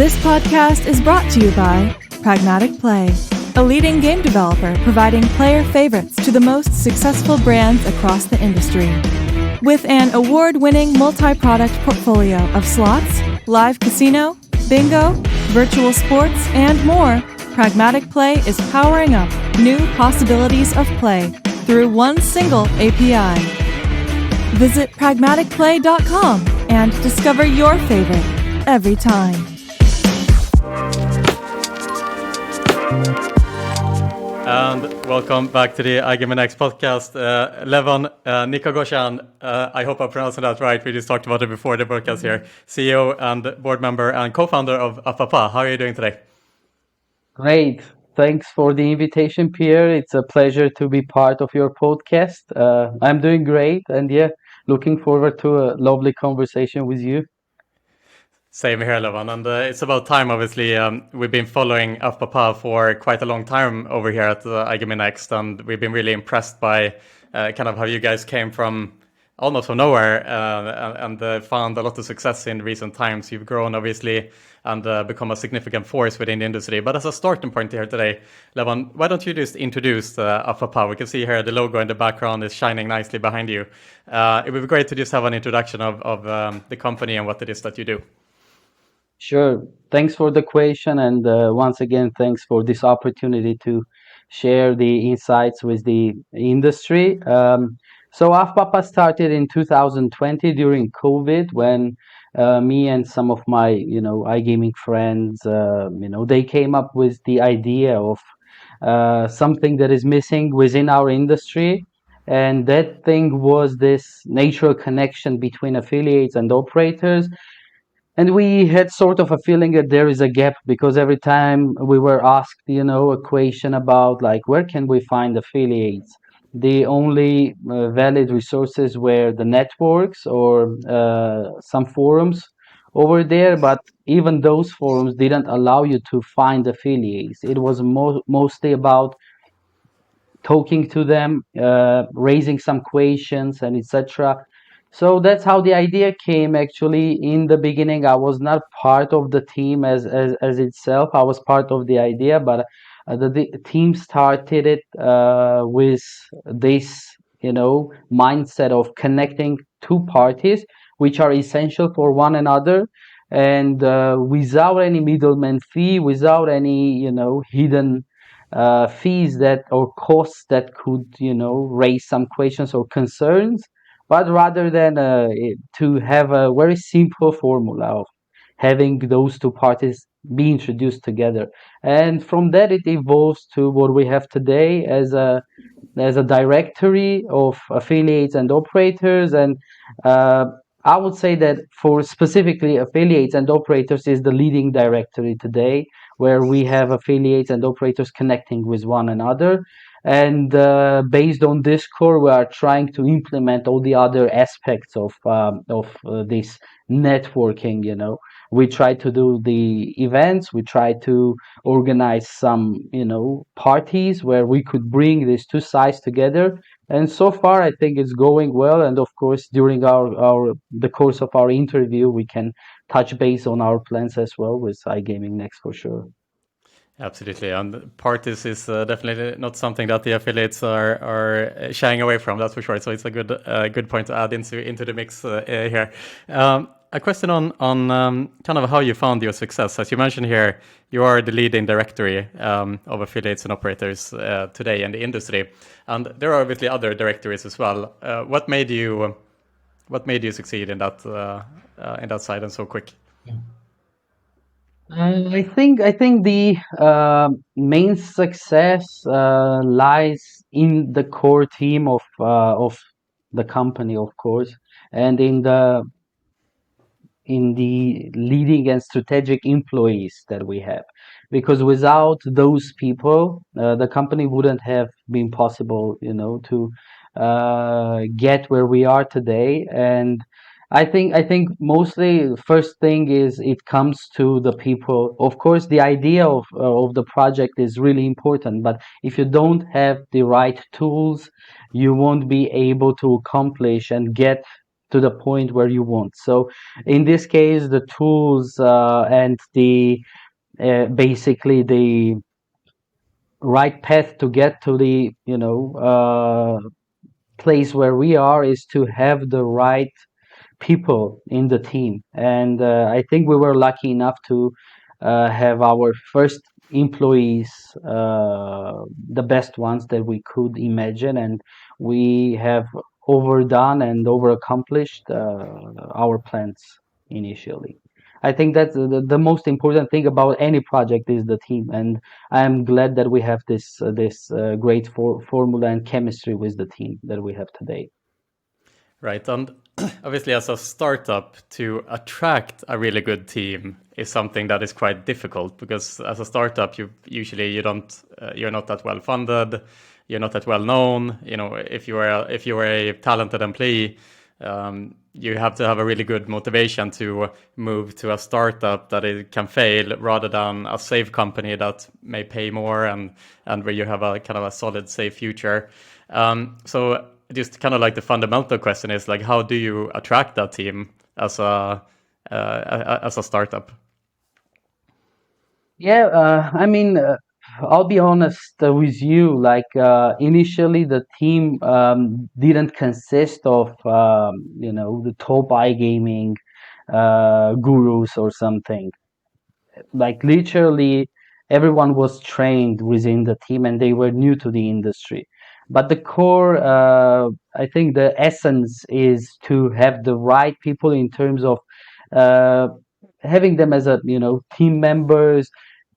This podcast is brought to you by Pragmatic Play, a leading game developer providing player favorites to the most successful brands across the industry. With an award-winning multi-product portfolio of slots, live casino, bingo, virtual sports, and more, Pragmatic Play is powering up new possibilities of play through one single API. Visit pragmaticplay.com and discover your favorite every time. And welcome back to the iGaming podcast. Levon Nikoghosyan, I hope I'm pronouncing that right. We just talked about it before the broadcast here. CEO and board member and co-founder of AffPapa. How are you doing today? Great. Thanks for the invitation, Pierre. It's a pleasure to be part of your podcast. I'm doing great, and looking forward to a lovely conversation with you. Same here, Levon. And it's about time, obviously. We've been following AffPapa for quite a long time over here at iGaming Next, and we've been really impressed by kind of how you guys came from almost from nowhere and found a lot of success in recent times. You've grown, obviously, and become a significant force within the industry. But as a starting point here today, Levon, why don't you just introduce AffPapa? We can see here the logo in the background is shining nicely behind you. It would be great to just have an introduction of the company and what it is that you do. Sure. Thanks for the question, and once again, thanks for this opportunity to share the insights with the industry. So AffPapa started in 2020 during COVID when me and some of my, iGaming friends, they came up with the idea of something that is missing within our industry. And that thing was this natural connection between affiliates and operators. And we had sort of a feeling that there is a gap because every time we were asked, a question about like, where can we find affiliates? The only valid resources were the networks or some forums over there, but even those forums didn't allow you to find affiliates. It was mostly about talking to them, raising some questions, and etc. So that's how the idea came. Actually, in the beginning, I was not part of the team as itself. I was part of the idea, but the team started it with this, mindset of connecting two parties, which are essential for one another, and without any middleman fee, without any, hidden fees that or costs that could raise some questions or concerns, but rather than to have a very simple formula of having those two parties be introduced together. And from that it evolves to what we have today as a directory of affiliates and operators. And I would say that for specifically affiliates and operators is the leading directory today, where we have affiliates and operators connecting with one another. And based on this core, we are trying to implement all the other aspects of this networking. We try to do the events. We try to organize some, parties where we could bring these two sides together. And so far, I think it's going well. And of course, during the course of our interview, we can touch base on our plans as well with iGaming Next for sure. Absolutely, and parties is definitely not something that the affiliates are shying away from. That's for sure. So it's a good point to add into the mix here. A question on kind of how you found your success. As you mentioned here, you are the leading directory of affiliates and operators today in the industry, and there are obviously other directories as well. What made you succeed in that side and so quick? I think the main success lies in the core team of the company, of course, and in the leading and strategic employees that we have. Because without those people, the company wouldn't have been possible, to get where we are today. And I think mostly first thing is it comes to the people. Of course, the idea of the project is really important, but if you don't have the right tools, you won't be able to accomplish and get to the point where you want. So in this case, the tools and the basically the right path to get to the place where we are is to have the right people in the team. And I think we were lucky enough to have our first employees, the best ones that we could imagine, and we have overdone and over accomplished our plans initially. I think that's the most important thing about any project is the team, and I'm glad that we have this great formula and chemistry with the team that we have today. Right. And obviously, as a startup, to attract a really good team is something that is quite difficult, because as a startup, you don't you're not that well funded, you're not that well known. If you are a talented employee, you have to have a really good motivation to move to a startup that it can fail, rather than a safe company that may pay more and where you have a kind of a solid, safe future. So just kind of like the fundamental question is like, how do you attract that team as a startup? Yeah, I mean, I'll be honest with you. Like initially, the team didn't consist of the top iGaming gurus or something. Like literally, everyone was trained within the team, and they were new to the industry. But the core, I think, the essence is to have the right people in terms of uh, having them as team members,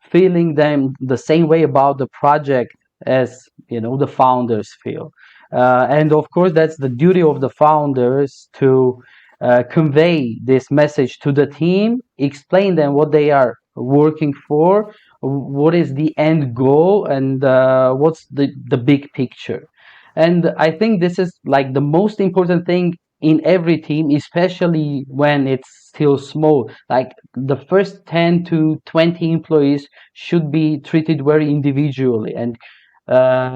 feeling them the same way about the project as the founders feel. And of course, that's the duty of the founders to convey this message to the team, explain them what they are working for, what is the end goal, and what's the big picture. And I think this is like the most important thing in every team, especially when it's still small. Like the first 10 to 20 employees should be treated very individually, and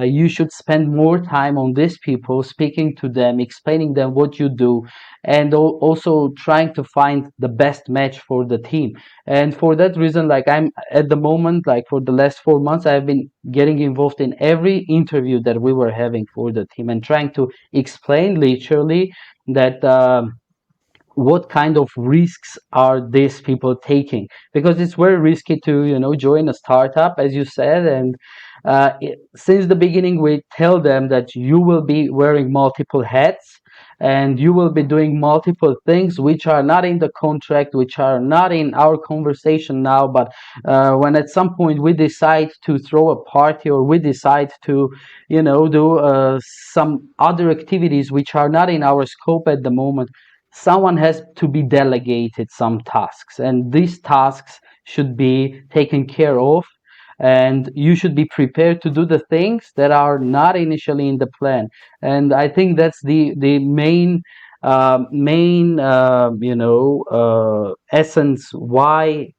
you should spend more time on these people, speaking to them, explaining them what you do, and also trying to find the best match for the team. And for that reason, like I'm at the moment, like for the last 4 months, I've been getting involved in every interview that we were having for the team and trying to explain literally that what kind of risks are these people taking, because it's very risky to join a startup, as you said. And since the beginning we tell them that you will be wearing multiple hats, and you will be doing multiple things which are not in the contract, which are not in our conversation now. But when at some point we decide to throw a party, or we decide to do some other activities which are not in our scope at the moment, someone has to be delegated some tasks, and these tasks should be taken care of, and you should be prepared to do the things that are not initially in the plan. And I think that's the main essence why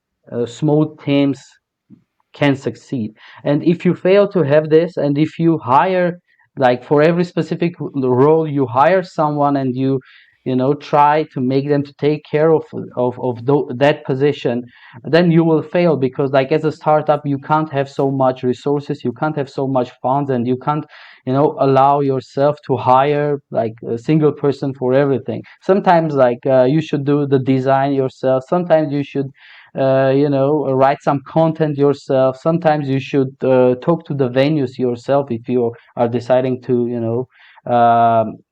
small teams can succeed. And if you fail to have this, and if you hire, like for every specific role you hire someone, and you try to make them to take care of that position, then you will fail, because like as a startup you can't have so much resources, you can't have so much funds, and you can't allow yourself to hire like a single person for everything. Sometimes like you should do the design yourself, sometimes you should write some content yourself, sometimes you should talk to the venues yourself if you are deciding to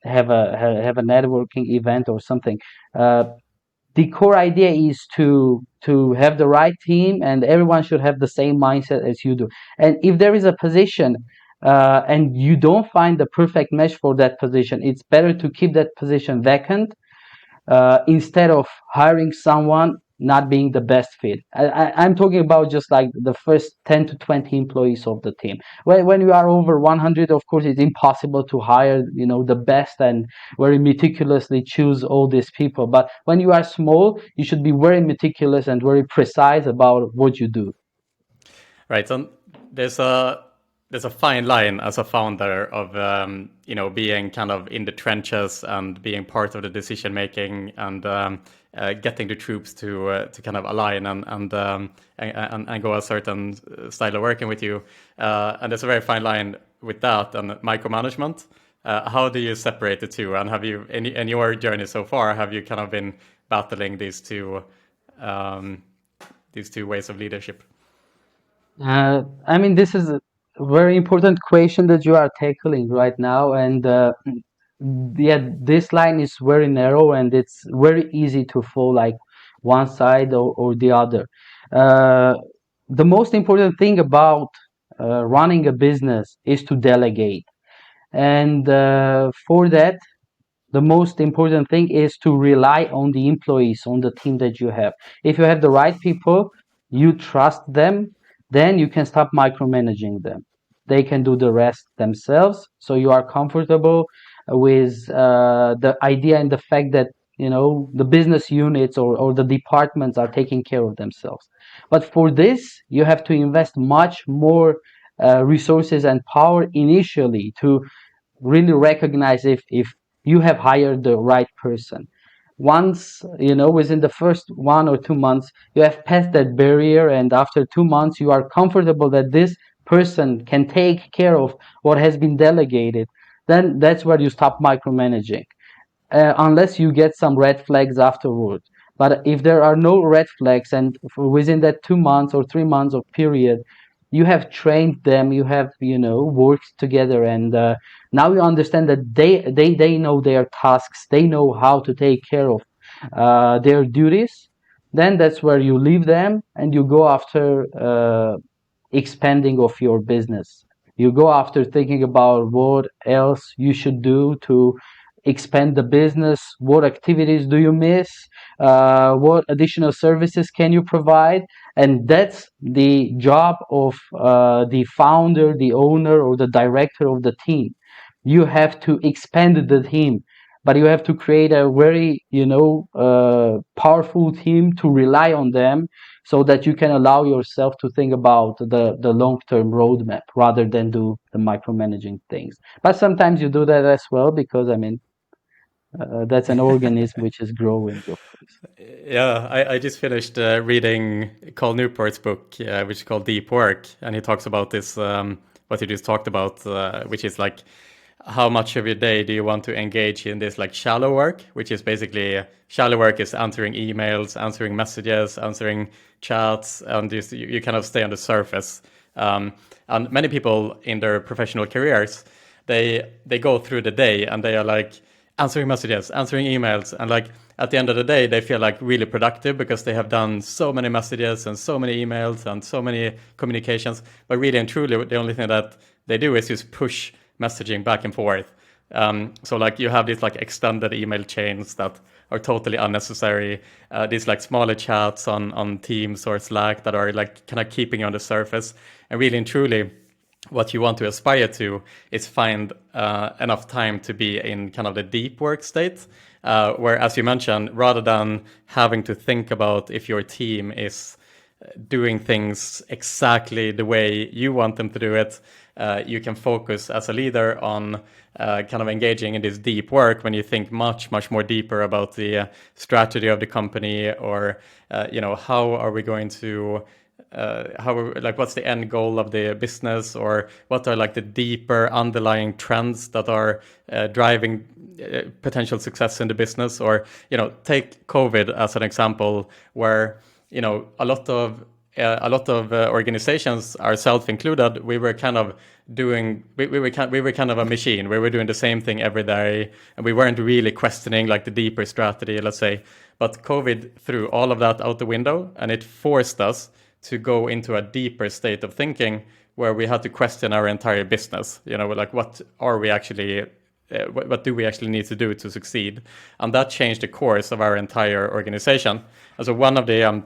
have a networking event or something. The core idea is to have the right team, and everyone should have the same mindset as you do. And if there is a position and you don't find the perfect match for that position, it's better to keep that position vacant instead of hiring someone not being the best fit. I'm talking about just like the first 10 to 20 employees of the team. When you are over 100, of course, it's impossible to hire, the best and very meticulously choose all these people. But when you are small, you should be very meticulous and very precise about what you do. Right. And there's a there's a fine line as a founder of being kind of in the trenches and being part of the decision making and getting the troops to kind of align and go a certain style of working with you. And there's a very fine line with that and micromanagement. How do you separate the two? And have you in your journey so far, have you kind of been battling these two ways of leadership? I mean, this is a very important question that you are tackling right now, and yeah, this line is very narrow, and it's very easy to fall like one side or the other. Uh, the most important thing about running a business is to delegate, and for that, the most important thing is to rely on the employees, on the team that you have. If you have the right people, you trust them, then you can stop micromanaging them. They can do the rest themselves. So you are comfortable with the idea and the fact that the business units or the departments are taking care of themselves. But for this, you have to invest much more resources and power initially to really recognize if you have hired the right person. Once, within the first 1 or 2 months, you have passed that barrier, and after 2 months, you are comfortable that this person can take care of what has been delegated, then that's where you stop micromanaging, unless you get some red flags afterwards. But if there are no red flags, and within that 2 months or 3 months of period, you have trained them, you have worked together, and now you understand that they know their tasks, they know how to take care of their duties. Then that's where you leave them and you go after expanding of your business. You go after thinking about what else you should do to expand the business. What activities do you miss? What additional services can you provide? And that's the job of the founder, the owner, or the director of the team. You have to expand the team, but you have to create a very powerful team to rely on them, so that you can allow yourself to think about the long-term roadmap rather than do the micromanaging things. But sometimes you do that as well, because I mean, that's an organism which is growing, of course. Yeah, I just finished reading Carl Newport's book, which is called Deep Work, and he talks about this, what you just talked about, which is like, how much of your day do you want to engage in this like shallow work, which is basically shallow work is answering emails, answering messages, answering chats, and you kind of stay on the surface. And many people in their professional careers, they go through the day and they are like answering messages, answering emails, and like at the end of the day, they feel like really productive because they have done so many messages and so many emails and so many communications. But really and truly, the only thing that they do is just push messaging back and forth. So like you have these like extended email chains that are totally unnecessary. These like smaller chats on Teams or Slack that are like kind of keeping you on the surface. And really and truly, what you want to aspire to is find enough time to be in kind of the deep work state, where, as you mentioned, rather than having to think about if your team is doing things exactly the way you want them to do it, you can focus as a leader on kind of engaging in this deep work when you think much more deeper about the strategy of the company, or how are we going to what's the end goal of the business, or what are like the deeper underlying trends that are driving potential success in the business. Or take COVID as an example, where a lot of organizations, ourselves included, we were kind of doing we were kind of a machine. We were doing the same thing every day, and we weren't really questioning like the deeper strategy, let's say. But COVID threw all of that out the window, and it forced us to go into a deeper state of thinking, where we had to question our entire business. Like what are we actually what do we actually need to do to succeed? And that changed the course of our entire organization. And so one of the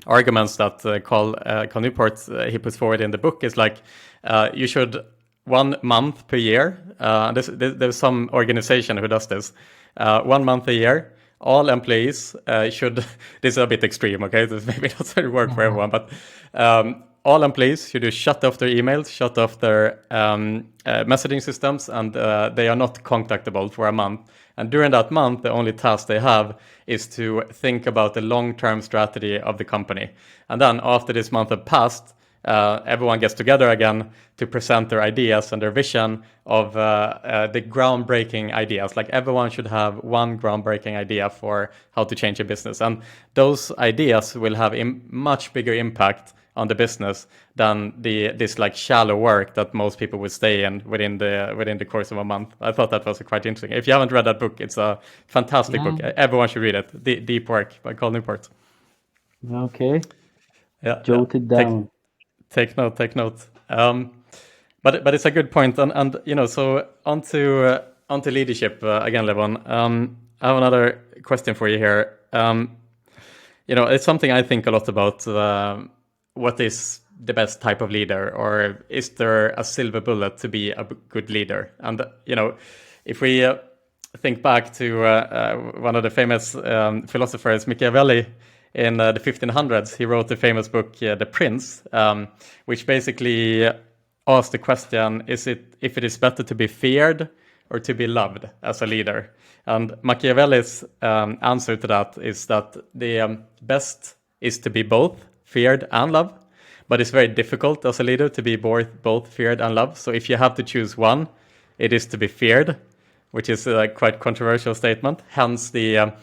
arguments that Carl Newport he puts forward in the book is like, you should 1 month per year. There's some organization who does this. 1 month a year, all employees should. This is a bit extreme, okay? This maybe not going to work for everyone, but all employees should just shut off their emails, shut off their messaging systems, and they are not contactable for a month. And during that month, the only task they have is to think about the long-term strategy of the company. And then after this month have passed, everyone gets together again to present their ideas and their vision of the groundbreaking ideas. Like everyone should have one groundbreaking idea for how to change a business. And those ideas will have a much bigger impact on the business than this like shallow work that most people would stay in within the course of a month. I thought that was quite interesting. If you haven't read that book, it's a fantastic book. Everyone should read it. Deep Work by Carl Newport. Okay. Yeah, Jot it down. Take note. But it's a good point, and so onto leadership again, Levon. I have another question for you here. It's something I think a lot about. What is the best type of leader, or is there a silver bullet to be a good leader? And if we think back to one of the famous philosophers, Machiavelli, in the 1500s, he wrote the famous book The Prince, which basically asked the question: if it is better to be feared or to be loved as a leader? And Machiavelli's answer to that is that the best is to be both feared and loved, but it's very difficult as a leader to be both feared and loved. So if you have to choose one, it is to be feared, which is a quite controversial statement. Hence the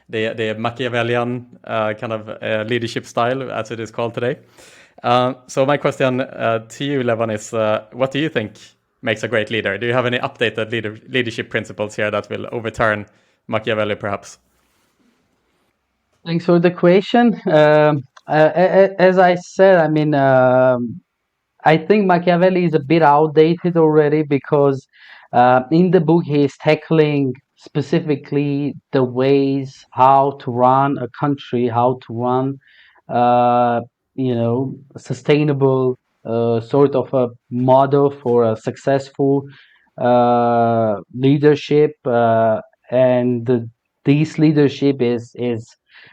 Machiavellian kind of leadership style, as it is called today. So my question to you, Levon, is what do you think makes a great leader? Do you have any updated leadership principles here that will overturn Machiavelli, perhaps? Thanks for the question. As I said, I mean, I think Machiavelli is a bit outdated already because in the book he is tackling specifically the ways how to run a country, how to run, sustainable sort of a model for a successful leadership, and this leadership is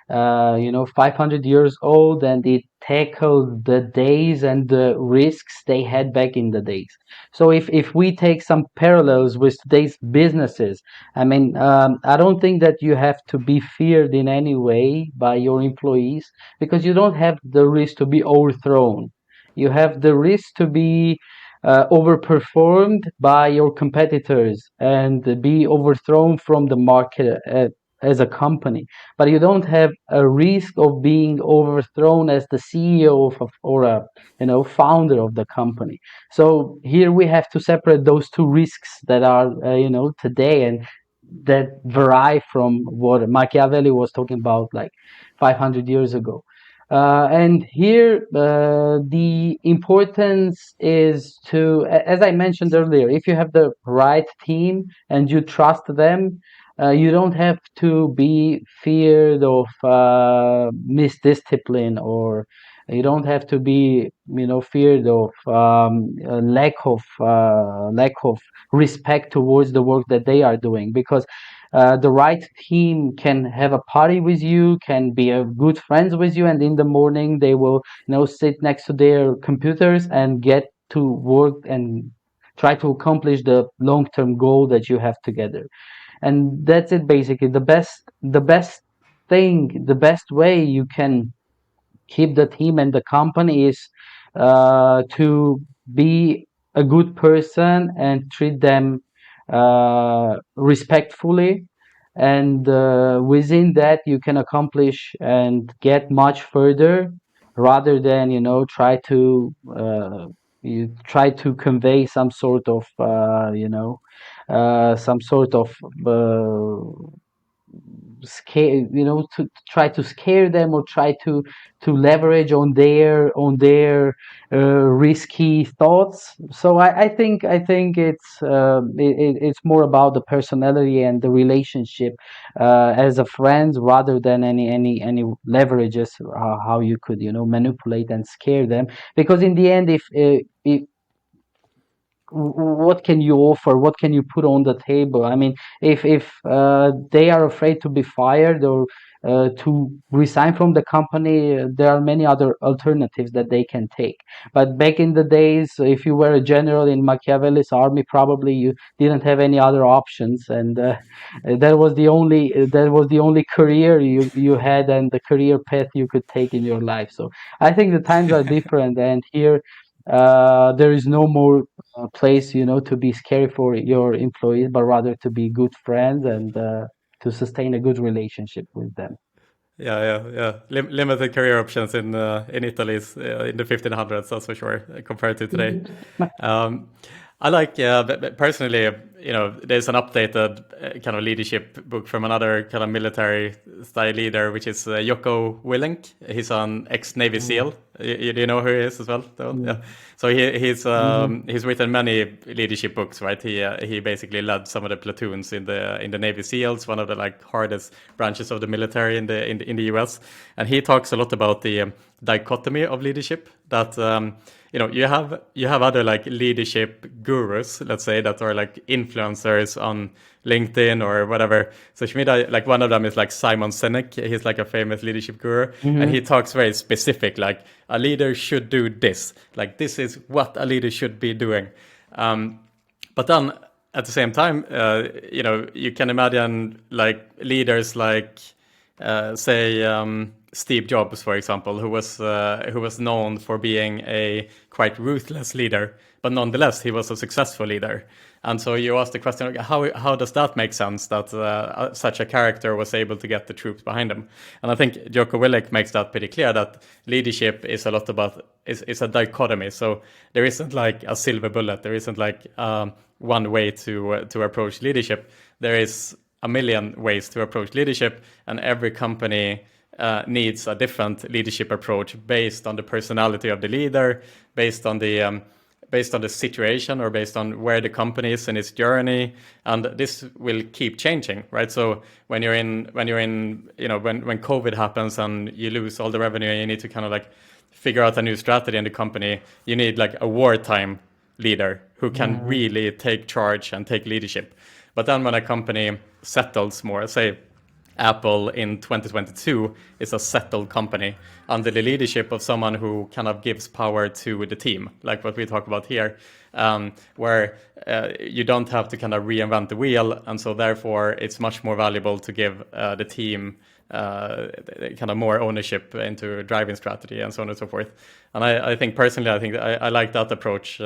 500 years old, and it tackled the days and the risks they had back in the days. So if we take some parallels with today's businesses, I mean, I don't think that you have to be feared in any way by your employees, because you don't have the risk to be overthrown. You have the risk to be overperformed by your competitors and be overthrown from the market as a company, but you don't have a risk of being overthrown as the CEO or a founder of the company. So here we have to separate those two risks that are today, and that vary from what Machiavelli was talking about like 500 years ago. And here the importance is to, as I mentioned earlier, if you have the right team and you trust them, you don't have to be feared of misdiscipline, or you don't have to be feared of lack of respect towards the work that they are doing, because the right team can have a party with you, can be good friends with you, and in the morning they will sit next to their computers and get to work and try to accomplish the long-term goal that you have together. And that's it basically. The best thing, the best way you can keep the team and the company is to be a good person and treat them respectfully, and within that you can accomplish and get much further, rather than you try to convey some sort of scare, to try to scare them, or try to leverage on their risky thoughts. So I think it's more about the personality and the relationship as a friend, rather than any leverages, how you could manipulate and scare them. Because in the end, if what can you offer? What can you put on the table? I mean, if they are afraid to be fired or to resign from the company, there are many other alternatives that they can take. But back in the days, if you were a general in Machiavelli's army, probably you didn't have any other options, and that was the only career you had and the career path you could take in your life. So I think the times are different, and here there is no more place, to be scary for your employees, but rather to be good friends and to sustain a good relationship with them. Yeah. Limited career options in Italy is, in the 1500s, that's for sure, compared to today. I like, but personally, there's an updated kind of leadership book from another kind of military style leader, which is Jocko Willink. He's an ex-Navy SEAL. Do you know who he is as well? Yeah. So he's written many leadership books, right? He basically led some of the platoons in the Navy SEALs, one of the like hardest branches of the military in the US. And he talks a lot about the dichotomy of leadership, that you have other like leadership gurus, let's say, that are like influencers on LinkedIn or whatever social media. Like one of them is like Simon Sinek. He's like a famous leadership guru, and he talks very specific, like a leader should do this. Like this is what a leader should be doing. But then at the same time, you can imagine like leaders like say Steve Jobs, for example, who was known for being a quite ruthless leader, but nonetheless he was a successful leader. And so you ask the question, how does that make sense that such a character was able to get the troops behind him? And I think Jocko Willink makes that pretty clear, that leadership is a lot about is a dichotomy. So there isn't like a silver bullet. There isn't like one way to approach leadership. There is a million ways to approach leadership, and every company needs a different leadership approach based on the personality of the leader, based on the situation, or based on where the company is in its journey, and this will keep changing, right? So when when COVID happens and you lose all the revenue and you need to kind of like figure out a new strategy in the company, you need like a wartime leader who can really take charge and take leadership. But then when a company settles more, say Apple in 2022 is a settled company under the leadership of someone who kind of gives power to the team, like what we talk about here, where you don't have to kind of reinvent the wheel. And so therefore it's much more valuable to give the team kind of more ownership into driving strategy and so on and so forth. And I think personally, I like that approach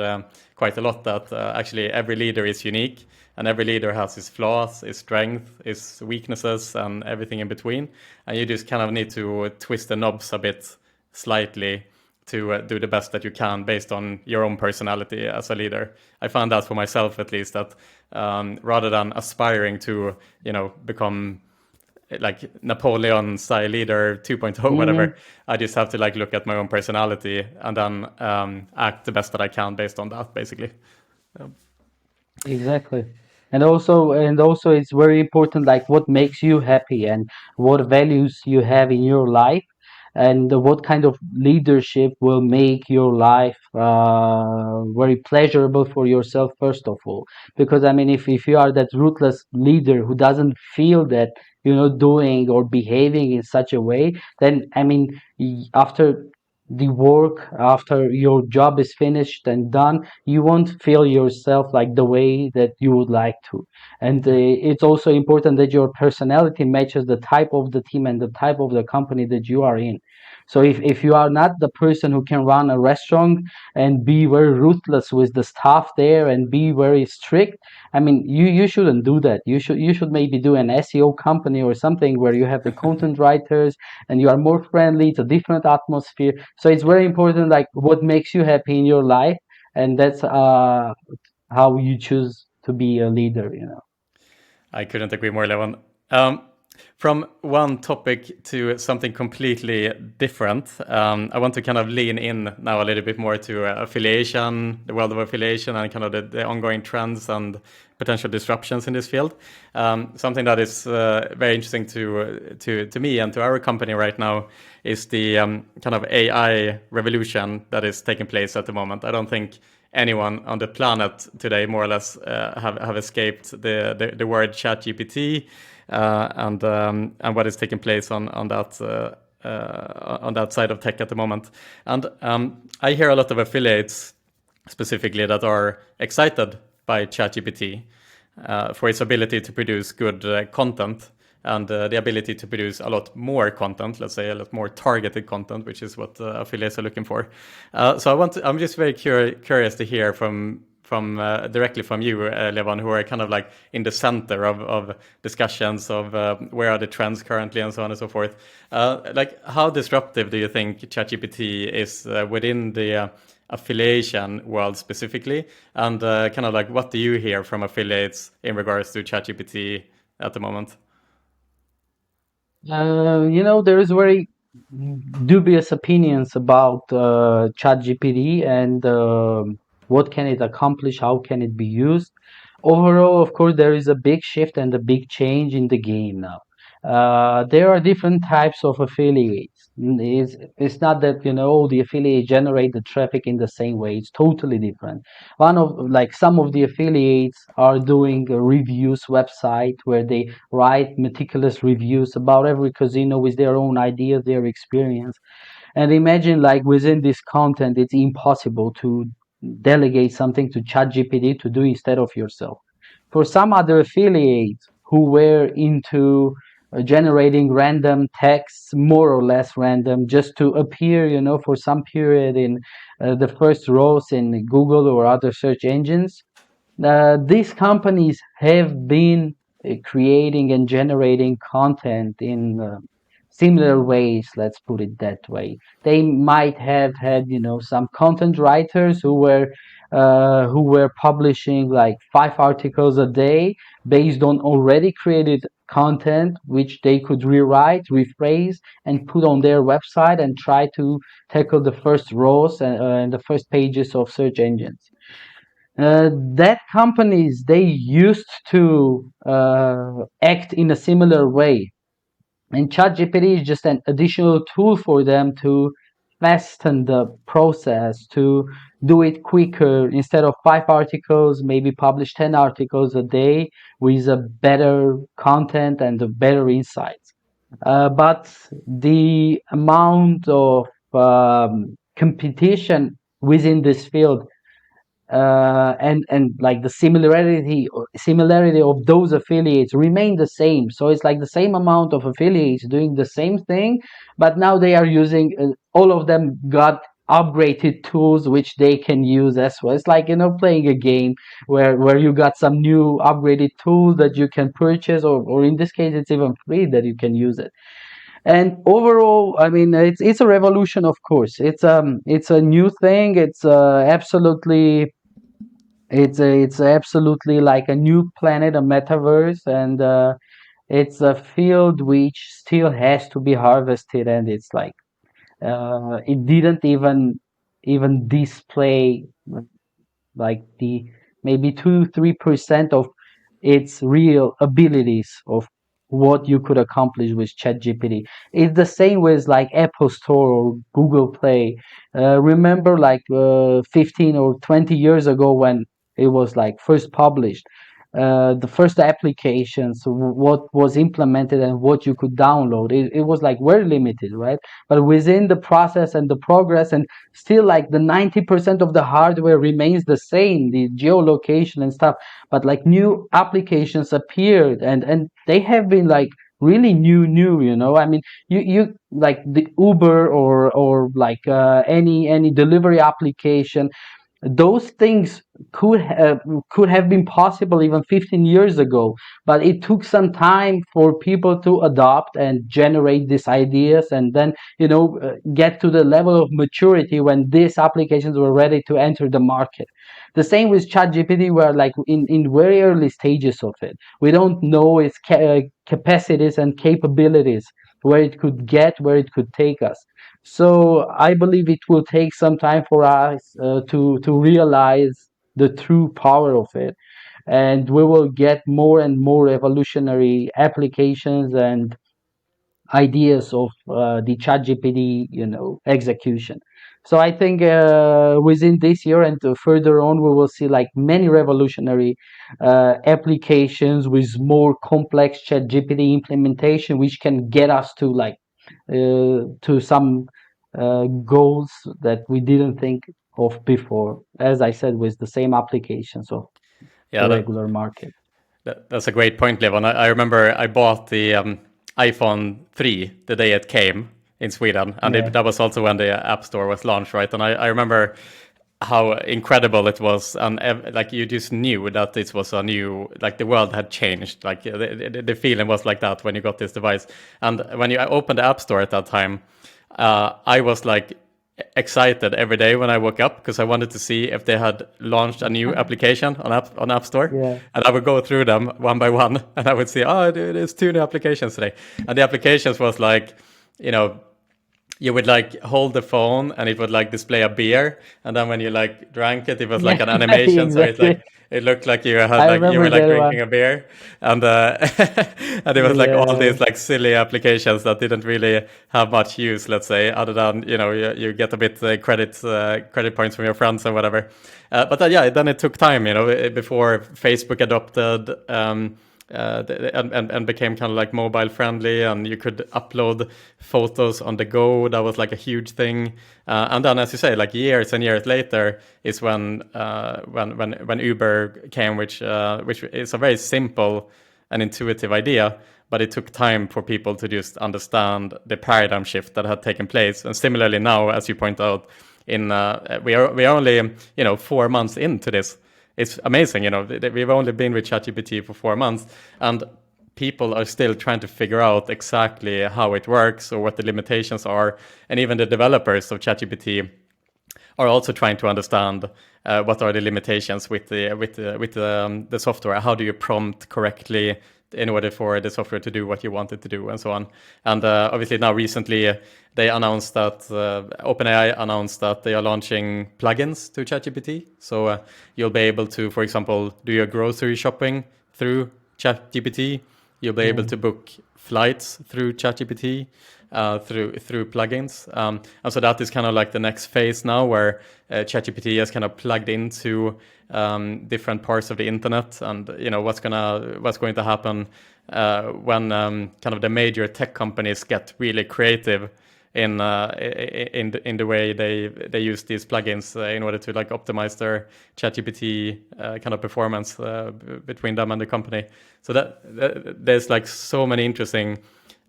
quite a lot, that actually every leader is unique, and every leader has his flaws, his strengths, his weaknesses, and everything in between. And you just kind of need to twist the knobs a bit slightly to do the best that you can based on your own personality as a leader. I found that for myself, at least, that rather than aspiring to, become like Napoleon style leader 2.0, whatever, I just have to like look at my own personality and then act the best that I can based on that, basically. Exactly. And also it's very important, like what makes you happy and what values you have in your life, and what kind of leadership will make your life very pleasurable for yourself, first of all. Because I mean, if you are that ruthless leader who doesn't feel that, doing or behaving in such a way, then I mean, after the work, after your job is finished and done, you won't feel yourself like the way that you would like to. And it's also important that your personality matches the type of the team and the type of the company that you are in. So if you are not the person who can run a restaurant and be very ruthless with the staff there and be very strict, I mean, you shouldn't do that. You should maybe do an SEO company or something where you have the content writers and you are more friendly. It's a different atmosphere. So it's very important, like what makes you happy in your life, and that's how you choose to be a leader. I couldn't agree more, Levon. From one topic to something completely different, I want to kind of lean in now a little bit more to affiliation, the world of affiliation, and kind of the ongoing trends and potential disruptions in this field. Something that is very interesting to me and to our company right now is the kind of AI revolution that is taking place at the moment. I don't think anyone on the planet today more or less have escaped the word Chat GPT and what is taking place on that side of tech at the moment. And I hear a lot of affiliates specifically that are excited by ChatGPT for its ability to produce good content and the ability to produce a lot more content, let's say a lot more targeted content, which is what affiliates are looking for. So I'm just very curious to hear from directly from you, Levon, who are kind of like in the center of discussions of where are the trends currently and so on and so forth. Like, how disruptive do you think ChatGPT is within the affiliation world specifically? And kind of like, what do you hear from affiliates in regards to ChatGPT at the moment? There is very dubious opinions about ChatGPT and what can it accomplish, how can it be used. Overall, of course, there is a big shift and a big change in the game now. There are different types of affiliates. It's not that, the affiliate generate the traffic in the same way. It's totally different. Some of the affiliates are doing a reviews website where they write meticulous reviews about every casino with their own idea, their experience. And imagine, like, within this content, it's impossible to delegate something to ChatGPT to do instead of yourself. For some other affiliates who were into generating random texts, more or less random, just to appear, for some period in the first rows in Google or other search engines, these companies have been creating and generating content in similar ways, let's put it that way. They might have had, some content writers who were publishing like 5 articles a day based on already created content, which they could rewrite, rephrase, and put on their website and try to tackle the first rows and the first pages of search engines. That companies, they used to act in a similar way, and ChatGPT is just an additional tool for them to fasten the process, to do it quicker. Instead of 5 articles, maybe publish 10 articles a day with a better content and a better insights. But the amount of competition within this field, and like the similarity of those affiliates remain the same. So it's like the same amount of affiliates doing the same thing, but now they are using, all of them got upgraded tools which they can use as well. It's like, playing a game where you got some new upgraded tools that you can purchase, or in this case it's even free that you can use it. And overall, I mean, it's a revolution, of course. It's a new thing. It's absolutely like a new planet, a metaverse, and it's a field which still has to be harvested. And it's like, it didn't even display like the maybe 2-3% of its real abilities of what you could accomplish with ChatGPT. It's the same with like Apple Store or Google Play. Remember, like 15 or 20 years ago when it was like first published, the first applications, what was implemented and what you could download, it was like very limited, right? But within the process and the progress, and still like the 90% of the hardware remains the same, the geolocation and stuff, but like new applications appeared, and they have been like really new. I mean, you like the Uber or like any delivery application. Those things could have been possible even 15 years ago, but it took some time for people to adopt and generate these ideas, and then get to the level of maturity when these applications were ready to enter the market. The same with ChatGPT, where like in very early stages of it, we don't know its capacities and capabilities, where it could get, where it could take us. So I believe it will take some time for us to realize the true power of it, and we will get more and more evolutionary applications and ideas of the Chat GPT, execution. So I think within this year and further on, we will see like many revolutionary applications with more complex Chat GPT implementation, which can get us to to some goals that we didn't think of before. As I said, with the same applications of Yeah, the regular market. that's a great point, Levon. I remember I bought the iPhone 3 the day it came in Sweden, and Yeah. that was also when the App Store was launched, right? And I remember how incredible it was, and like you just knew that this was a new, like the world had changed. Like the feeling was like that when you got this device, and when you opened the App Store at that time, I was like excited every day when I woke up because I wanted to see if they had launched a new application on App Store, Yeah. and I would go through them one by one, and I would see, oh, there's 2 new applications today, and the applications was like, you know, you would like hold the phone and it would like display a beer, and then when you like drank it, it was like Yeah, an animation, so it's exactly. like it looked like you had I like you were remember like that one. drinking a beer, and and it was like all Yeah. these like silly applications that didn't really have much use, let's say, other than you get a bit credit points from your friends and whatever. But then, yeah, then it took time, before Facebook adopted. And became kind of like mobile friendly, and you could upload photos on the go. That was like a huge thing. And then, as you say, like years and years later is when Uber came, which is a very simple and intuitive idea, but it took time for people to just understand the paradigm shift that had taken place. And similarly now, as you point out, we are only 4 months into this. It's amazing, we've only been with ChatGPT for 4 months, and people are still trying to figure out exactly how it works or what the limitations are. And even the developers of ChatGPT are also trying to understand what are the limitations with the software. How do you prompt correctly in order for the software to do what you want it to do, and so on. And obviously now recently they announced that OpenAI announced that they are launching plugins to ChatGPT. So you'll be able to, for example, do your grocery shopping through ChatGPT. You'll be able to book flights through ChatGPT. Through plugins, and so that is kind of like the next phase now, where ChatGPT is kind of plugged into different parts of the internet, and what's going to happen when kind of the major tech companies get really creative in the way they use these plugins in order to like optimize their ChatGPT kind of performance between them and the company. So that there's like so many interesting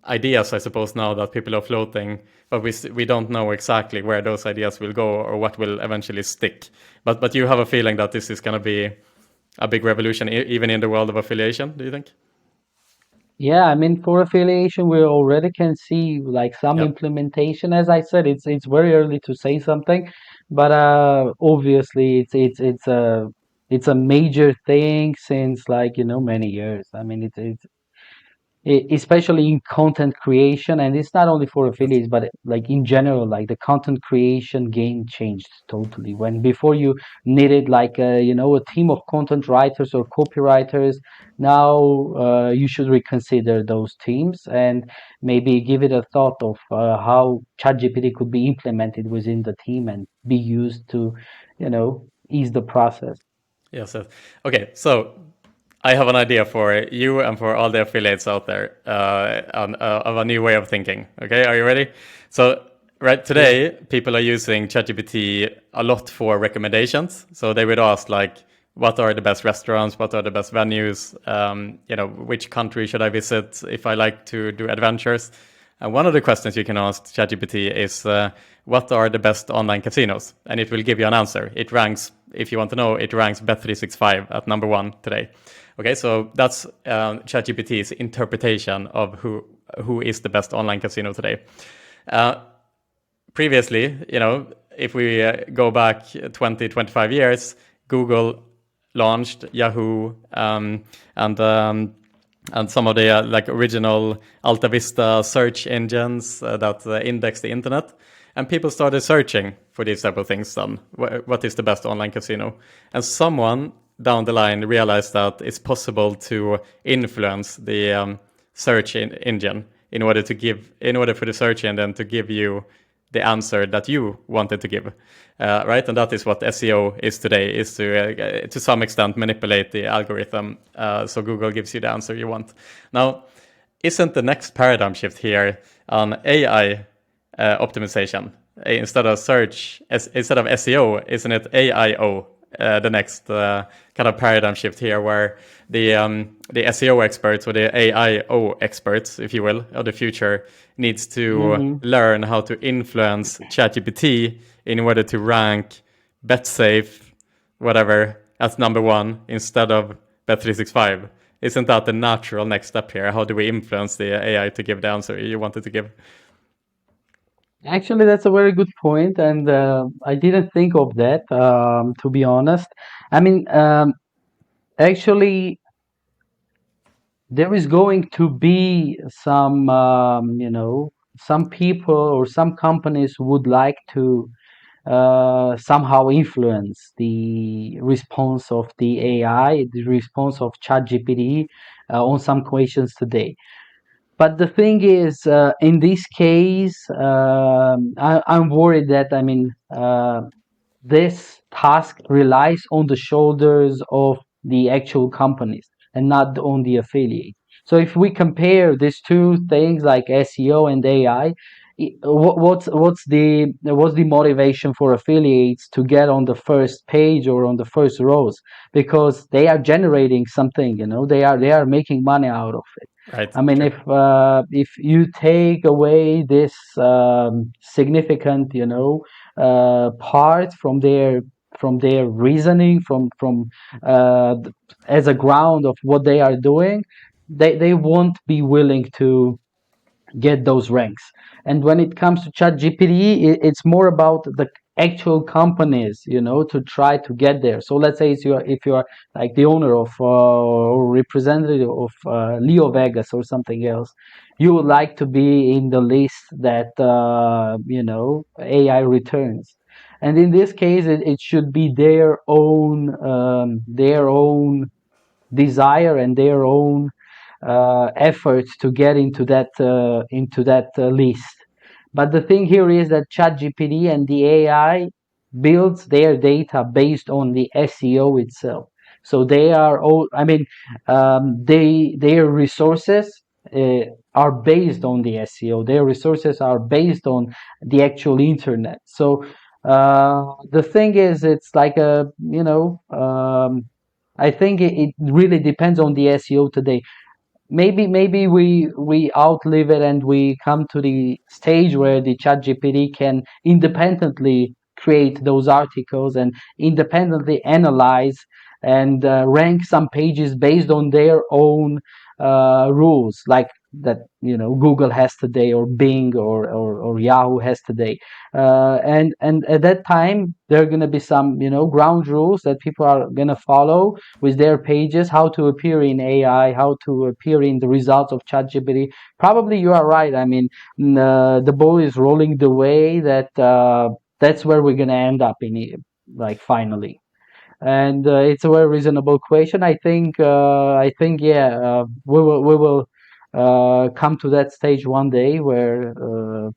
ideas, I suppose, now that people are floating, but we don't know exactly where those ideas will go or what will eventually stick. But you have a feeling that this is going to be a big revolution, even in the world of affiliation, do you think? Yeah, I mean, for affiliation, we already can see like some Yeah. implementation. As I said, it's very early to say something, but obviously it's a major thing since like many years. I mean, it's especially in content creation, and it's not only for Yes. affiliates but like in general, like the content creation game changed totally. When before you needed like a team of content writers or copywriters, now you should reconsider those teams and maybe give it a thought of how ChatGPT could be implemented within the team and be used to ease the process. Yes. Yes. Okay. So I have an idea for you and for all the affiliates out there of a new way of thinking. Okay, are you ready? So right Yeah. today, people are using ChatGPT a lot for recommendations. So they would ask like, what are the best restaurants? What are the best venues? Which country should I visit if I like to do adventures? And one of the questions you can ask ChatGPT is, what are the best online casinos? And it will give you an answer. It ranks, if you want to know, it ranks Bet365 at number 1 today. Okay, so that's ChatGPT's interpretation of who is the best online casino today. Previously, if we go back 20, 25 years, Google launched Yahoo, and some of the like original Alta Vista search engines that index the internet. And people started searching for these type of things then. What is the best online casino? And someone down the line realized that it's possible to influence the search engine in order for the search engine to give you the answer that you wanted to give, right? And that is what SEO is today, is to some extent manipulate the algorithm, so Google gives you the answer you want. Now, isn't the next paradigm shift here on AI optimization? Instead of SEO, isn't it AIO, the next kind of paradigm shift here, where the SEO experts, or the AIO experts, if you will, of the future, needs to learn how to influence Chat GPT in order to rank BetSafe, whatever, as number one instead of Bet365? Isn't that the natural next step here? How do we influence the AI to give the answer you wanted to give? Actually, that's a very good point, and I didn't think of that, to be honest. I mean, actually, there is going to be some, some people or some companies would like to somehow influence the response of the AI, the response of ChatGPT on some questions today. But the thing is, in this case, I'm worried that, this task relies on the shoulders of the actual companies and not on the affiliate. So if we compare these two things like SEO and AI, what's the motivation for affiliates to get on the first page or on the first rows? Because they are generating something, they are making money out of it. Right. I mean, Sure. if you take away this significant, part from their reasoning, uh, as a ground of what they are doing, they won't be willing to get those ranks. And when it comes to chat gpt, it's more about the actual companies, to try to get there. So let's say if you're like the owner of or representative of Leo Vegas or something else, you would like to be in the list that AI returns. And in this case, it should be their own desire and their own efforts to get into that list. But the thing here is that ChatGPT and the AI builds their data based on the SEO itself. So they are all, their resources are based on the SEO. Their resources are based on the actual internet. So the thing is, it's like I think it really depends on the SEO today. Maybe we outlive it and we come to the stage where the chat gpt can independently create those articles and independently analyze and rank some pages based on their own rules, like that Google has today, or Bing, or Yahoo has today. And at that time there are going to be some ground rules that people are going to follow with their pages, how to appear in AI, how to appear in the results of ChatGPT. Probably you are right. I mean, the ball is rolling the way that that's where we're gonna end up in it, like finally. And it's a very reasonable question. I think, yeah, we will come to that stage one day where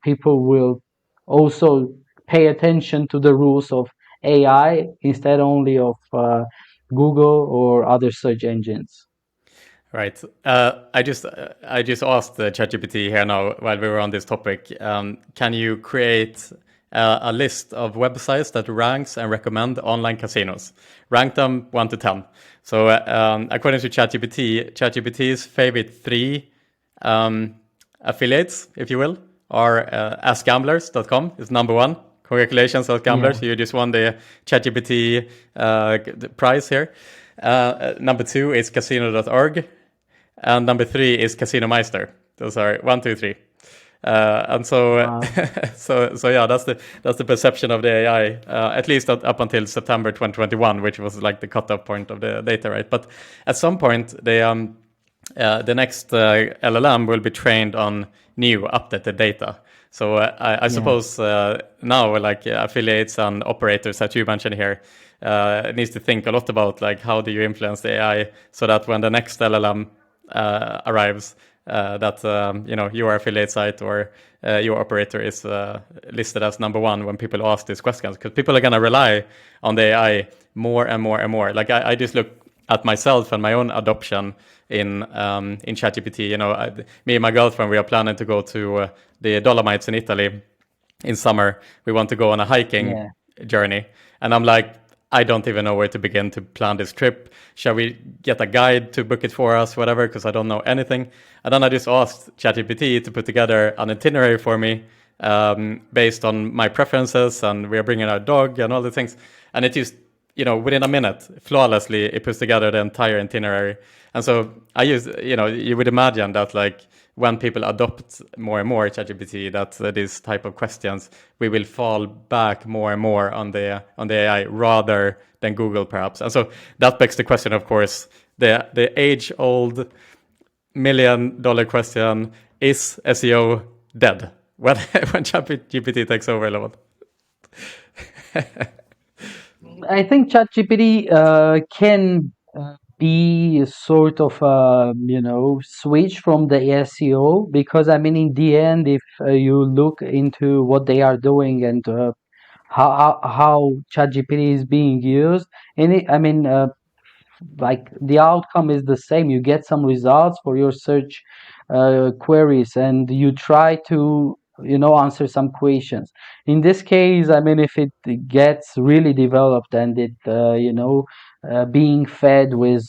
people will also pay attention to the rules of AI instead only of Google or other search engines. Right. I just asked ChatGPT here now while we were on this topic. Can you create a list of websites that ranks and recommend online casinos? Rank them 1 to 10. So according to ChatGPT's favorite three affiliates, if you will, are AskGamblers.com is number one. Congratulations, Yeah. AskGamblers. You just won the ChatGPT prize here. Number two is casino.org. And number three is Casino Meister. Those are 1, 2, 3. And so, Wow. so yeah, that's the perception of the AI, at least up until September 2021, which was like the cutoff point of the data, right? But at some point, the next LLM will be trained on new updated data. So I Yeah. suppose now, like affiliates and operators that you mentioned here, needs to think a lot about like how do you influence the AI so that when the next LLM arrives, that your affiliate site or your operator is listed as number one when people ask these questions, because people are going to rely on the AI more and more and more. Like I just look at myself and my own adoption in ChatGPT. Me and my girlfriend, we are planning to go to the Dolomites in Italy in summer. We want to go on a hiking journey, and I'm like, I don't even know where to begin to plan this trip. Shall we get a guide to book it for us, whatever, because I don't know anything. And then I just asked ChatGPT to put together an itinerary for me based on my preferences, and we are bringing our dog and all the things. And it just, within a minute, flawlessly, it puts together the entire itinerary. And so I use, you would imagine that like when people adopt more and more ChatGPT, that these type of questions, we will fall back more and more on the AI rather than Google, perhaps. And so that begs the question, of course, the age-old $1 million question: is SEO dead when ChatGPT takes over, Levon? I think ChatGPT can be a sort of switch from the SEO, because I mean in the end, if you look into what they are doing and how ChatGPT is being used, and like the outcome is the same. You get some results for your search queries, and you try to answer some questions. In this case, I mean, if it gets really developed and it being fed with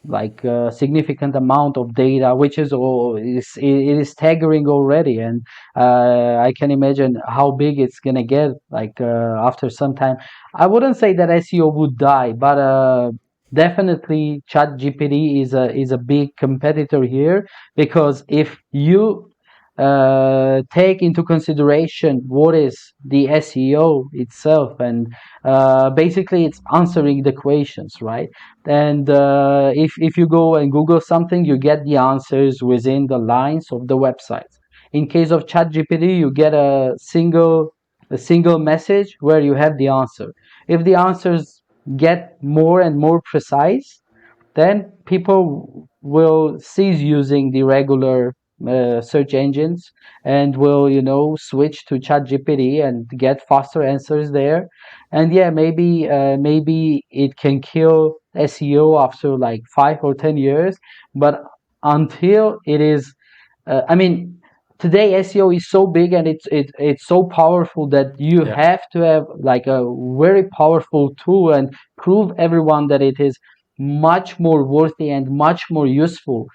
like a significant amount of data, which is all it is staggering already, and I can imagine how big it's gonna get like after some time. I wouldn't say that SEO would die, but definitely ChatGPT is a big competitor here, because if you take into consideration what is the SEO itself, and basically it's answering the questions, right? And if you go and Google something, you get the answers within the lines of the website. In case of ChatGPT, you get a single message where you have the answer. If the answers get more and more precise, then people will cease using the regular search engines and will switch to ChatGPT and get faster answers there. And yeah, maybe it can kill SEO after like 5 or 10 years, but until it is I mean, today SEO is so big and it's so powerful that you Yeah. have to have like a very powerful tool and prove everyone that it is much more worthy and much more useful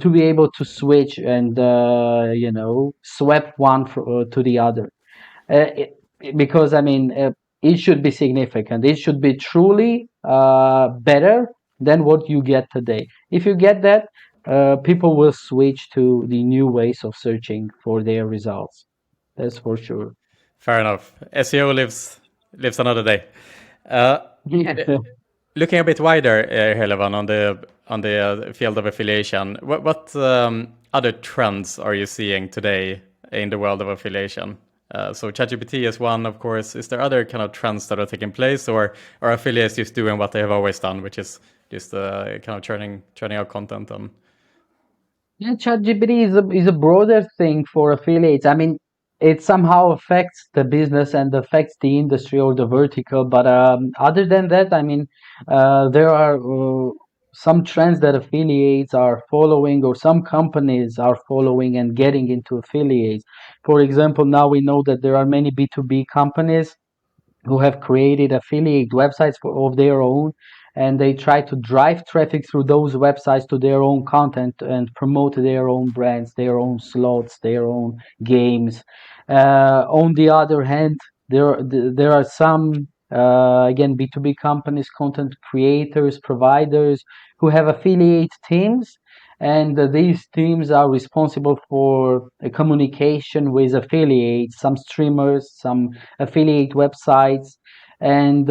to be able to switch and swap one to the other. Because I mean, it should be significant. It should be truly better than what you get today. If you get that, people will switch to the new ways of searching for their results. That's for sure. Fair enough. SEO lives another day. Uh, Yeah. Looking a bit wider, here, Levan, on the field of affiliation, what other trends are you seeing today in the world of affiliation? So ChatGPT is one, of course. Is there other kind of trends that are taking place, or are affiliates just doing what they have always done, which is just kind of churning out content on? Yeah, ChatGPT is a broader thing for affiliates. I mean, it somehow affects the business and affects the industry or the vertical. But other than that, I mean, there are some trends that affiliates are following, or some companies are following and getting into affiliates. For example, now we know that there are many B2B companies who have created affiliate websites of their own, and they try to drive traffic through those websites to their own content and promote their own brands, their own slots, their own games. On the other hand, there are some again B2B companies, content creators, providers who have affiliate teams, and these teams are responsible for communication with affiliates, some streamers, some affiliate websites, and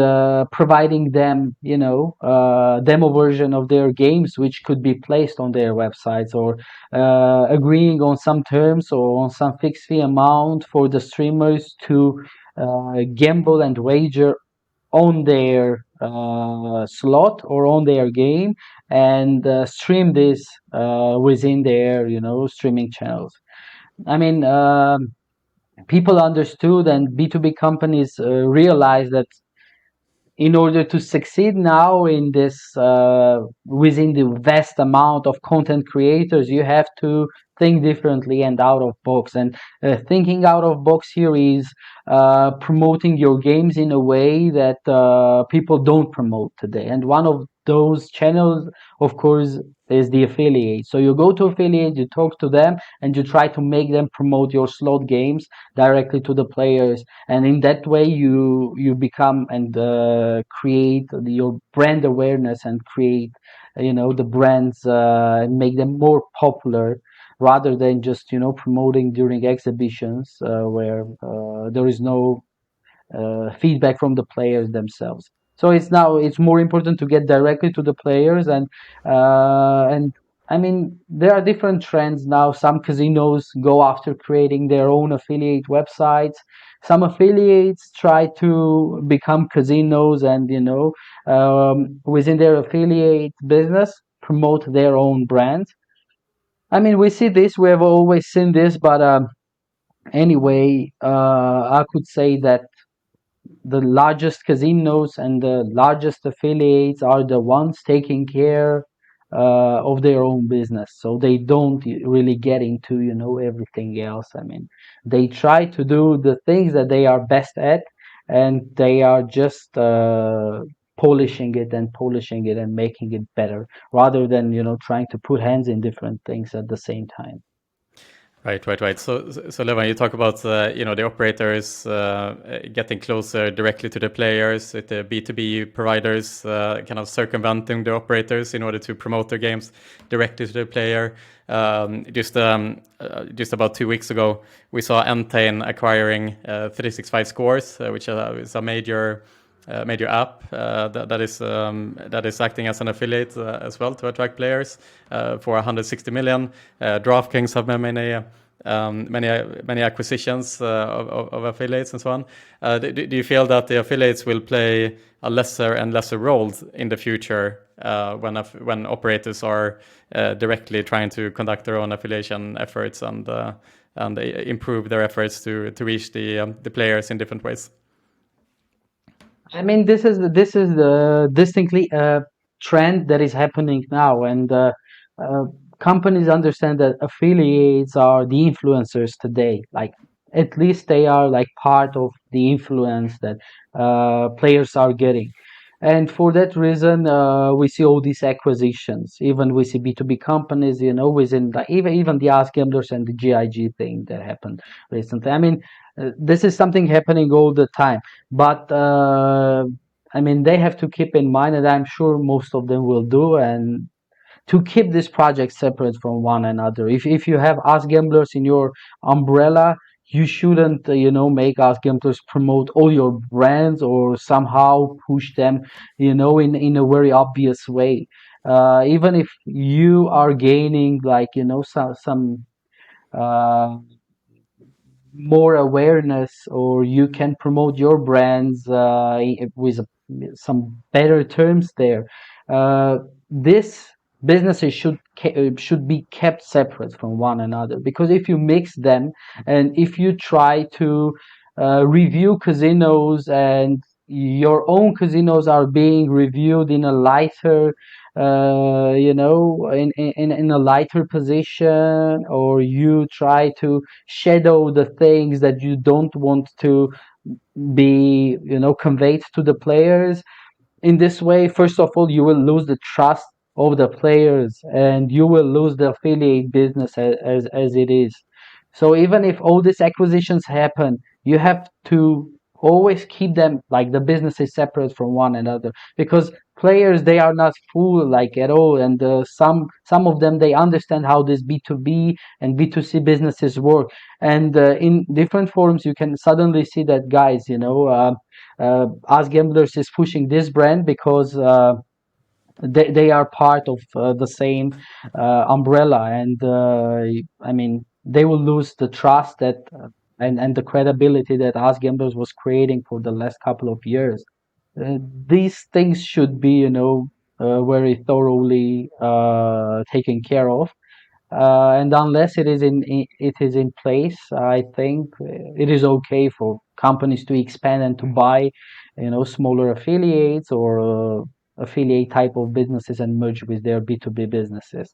providing them demo version of their games which could be placed on their websites, or agreeing on some terms or on some fixed fee amount for the streamers to gamble and wager on their slot or on their game and stream this within their streaming channels. I mean, people understood and B2B companies realized that in order to succeed now in this within the vast amount of content creators, you have to think differently and out of box. And thinking out of box here is promoting your games in a way that people don't promote today. And one of those channels, of course, is the affiliate. So you go to affiliate, you talk to them, and you try to make them promote your slot games directly to the players, and in that way you become and create your brand awareness and create the brands and make them more popular, rather than just promoting during exhibitions where there is no feedback from the players themselves. So it's more important to get directly to the players, and I mean there are different trends now. Some casinos go after creating their own affiliate websites. Some affiliates try to become casinos and within their affiliate business promote their own brand. I mean we see this, we have always seen this, but anyway, I could say that the largest casinos and the largest affiliates are the ones taking care of their own business, so they don't really get into everything else. I mean, they try to do the things that they are best at, and they are just polishing it and making it better, rather than trying to put hands in different things at the same time. Right. So Levon, you talk about the operators getting closer directly to the players, with the B2B providers kind of circumventing the operators in order to promote their games directly to the player. Just about 2 weeks ago, we saw Entain acquiring 365 Scores, which is a major app that is acting as an affiliate as well to attract players for 160 million. DraftKings have many acquisitions of affiliates and so on. Do you feel that the affiliates will play a lesser and lesser role in the future when operators are directly trying to conduct their own affiliation efforts and improve their efforts to reach the players in different ways? I mean, this is the distinctly a trend that is happening now, and uh, companies understand that affiliates are the influencers today. Like, at least they are like part of the influence that players are getting, and for that reason, we see all these acquisitions. Even we see B2B companies, within like even the Ask Gamblers and the GIG thing that happened recently. I mean, this is something happening all the time. But I mean, they have to keep in mind, and I'm sure most of them will do, and to keep this project separate from one another. If you have Ask Gamblers in your umbrella, you shouldn't make Ask Gamblers promote all your brands or somehow push them in a very obvious way. Even if you are gaining like some uh, more awareness, or you can promote your brands with some better terms there. This businesses should be kept separate from one another, because if you mix them and if you try to review casinos, and your own casinos are being reviewed in a lighter in a lighter position, or you try to shadow the things that you don't want to be conveyed to the players. In this way, first of all, you will lose the trust of the players, and you will lose the affiliate business as it is. So even if all these acquisitions happen, you have to always keep them like the businesses separate from one another, because players, they are not fool like at all, and some of them, they understand how this B2B and B2C businesses work. And in different forums, you can suddenly see that, guys, Us Gamblers is pushing this brand because they are part of the same umbrella, and I mean, they will lose the trust and the credibility that Us Gamblers was creating for the last couple of years. these things should be, very thoroughly taken care of. And unless it is in place, I think it is okay for companies to expand and to buy, smaller affiliates or affiliate type of businesses and merge with their B2B businesses.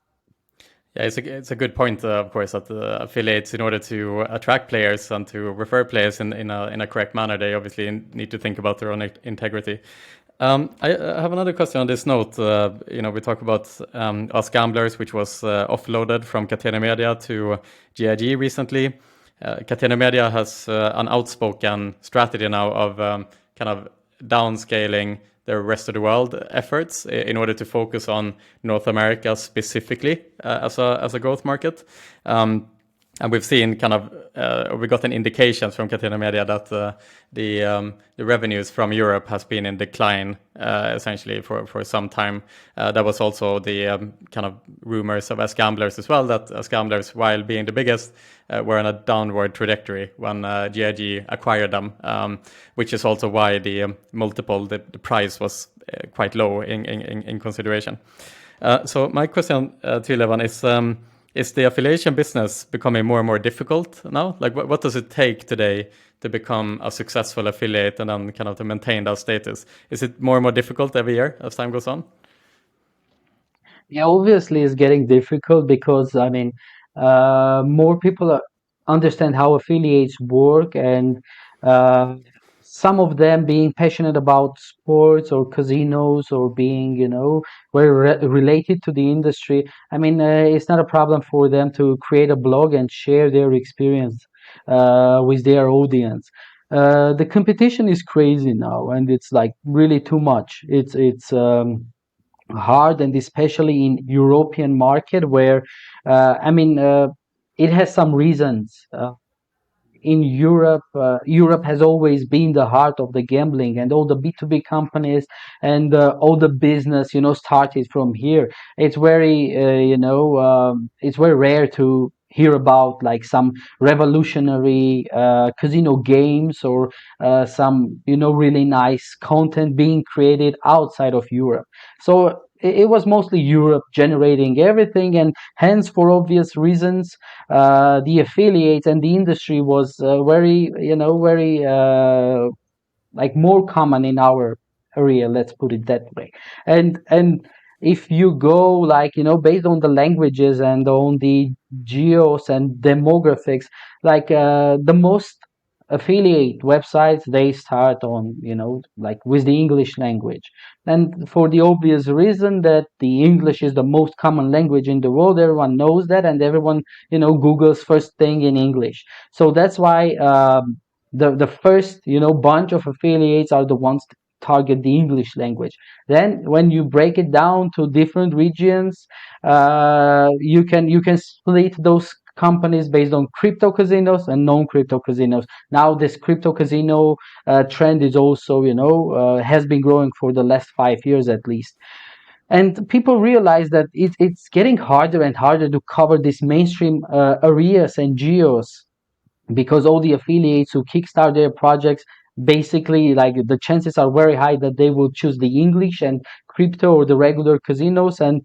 Yeah, it's a good point, of course, that affiliates, in order to attract players and to refer players in a correct manner, they obviously need to think about their own integrity. I have another question on this note. We talk about us gamblers, which was offloaded from Catena Media to GIG recently. Catena Media has an outspoken strategy now of kind of downscaling their rest of the world efforts in order to focus on North America specifically as a growth market. And we've seen we got an indications from Catena Media that the revenues from Europe has been in decline essentially for some time. That was also the kind of rumors of AskGamblers as well, that AskGamblers, while being the biggest, were on a downward trajectory when GIG acquired them, which is also why the multiple, the price was quite low in consideration. So my question to you, Levon, is the affiliation business becoming more and more difficult now? Like, what does it take today to become a successful affiliate and then kind of to maintain that status? Is it more and more difficult every year as time goes on? Yeah, obviously it's getting difficult because more people understand how affiliates work, and uh, some of them being passionate about sports or casinos or being, very related to the industry. It's not a problem for them to create a blog and share their experience with their audience. The competition is crazy now, and it's like really too much. It's hard, and especially in European market where it has some reasons. In Europe, Europe has always been the heart of the gambling, and all the B2B companies and all the business, started from here. It's very, it's very rare to hear about like some revolutionary casino games or some, really nice content being created outside of Europe. So it was mostly Europe generating everything, and hence, for obvious reasons, the affiliates and the industry was very like more common in our area, let's put it that way. And if you go like, based on the languages and on the geos and demographics, like the most affiliate websites, they start on, like with the English language, and for the obvious reason that the English is the most common language in the world. Everyone knows that, and everyone, Google's first thing in English. So that's why the first, bunch of affiliates are the ones that target the English language. Then when you break it down to different regions, you can split those companies based on crypto casinos and non-crypto casinos. Now this crypto casino trend is also, has been growing for the last 5 years at least. And people realize that it's getting harder and harder to cover these mainstream areas and geos, because all the affiliates who kickstart their projects, basically, like, the chances are very high that they will choose the English and crypto or the regular casinos, and